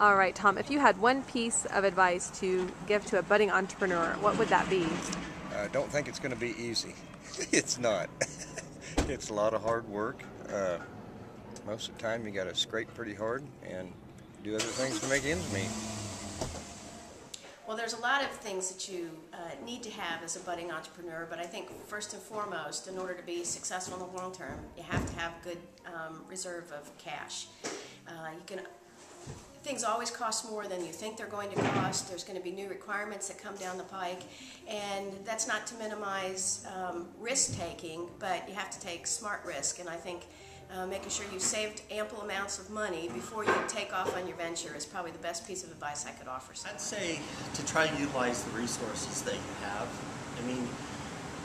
All right, Tom, if you had one piece of advice to give to a budding entrepreneur, what would that be? Don't think it's going to be easy. It's not. It's a lot of hard work. Most of the time you got to scrape pretty hard and do other things to make ends meet. Well, there's a lot of things that you need to have as a budding entrepreneur, but I think first and foremost, in order to be successful in the long term, you have to have good reserve of cash. Things always cost more than you think they're going to cost. There's going to be new requirements that come down the pike, and that's not to minimize risk-taking, but you have to take smart risk, and I think making sure you've saved ample amounts of money before you take off on your venture is probably the best piece of advice I could offer someone. I'd say to try and utilize the resources that you have. I mean,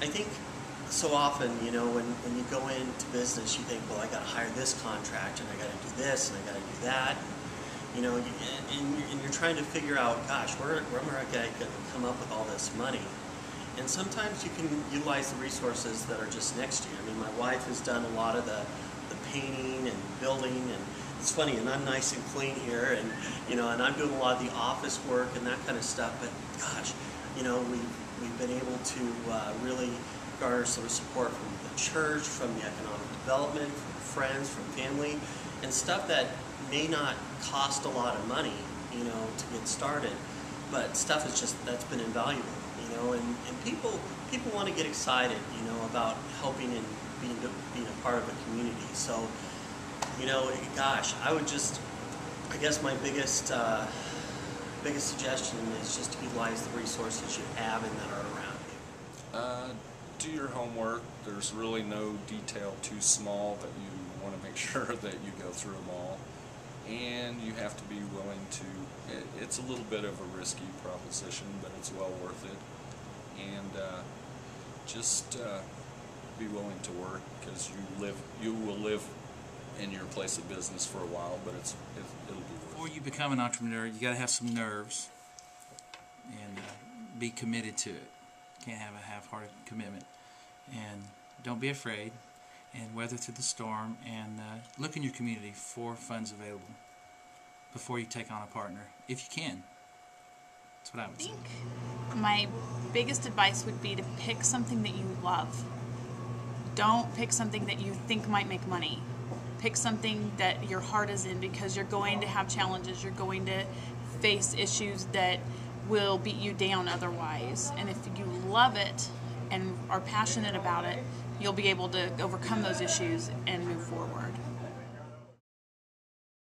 I think so often, you know, when you go into business, you think, well, I got to hire this contract, and I got to do this, and I got to do that. You know, and you're trying to figure out, gosh, where am I going to come up with all this money? And sometimes you can utilize the resources that are just next to you. I mean, my wife has done a lot of the painting and building, and it's funny, and I'm nice and clean here, and you know, and I'm doing a lot of the office work and that kind of stuff. But gosh, you know, we've been able to really garner some support from the church, from the economic development, from friends, from family, and stuff that may not cost a lot of money, you know, to get started, but stuff is just, that's been invaluable, you know, and people want to get excited, you know, about helping and being a part of a community. So, you know, gosh, I guess my biggest suggestion is just to utilize the resources you have and that are around you. Do your homework. There's really no detail too small that you want to make sure that you go through them all. And you have to be willing to, it's a little bit of a risky proposition, but it's well worth it. And just be willing to work, because you will live in your place of business for a while, but it'll be worth it. Before you become an entrepreneur, you got to have some nerves and be committed to it. You can't have a half-hearted commitment. And don't be afraid, and weather through the storm, and look in your community for funds available before you take on a partner, if you can. That's what I would say. I think my biggest advice would be to pick something that you love. Don't pick something that you think might make money. Pick something that your heart is in, because you're going to have challenges. You're going to face issues that will beat you down otherwise. And if you love it and are passionate about it, you'll be able to overcome those issues and move forward.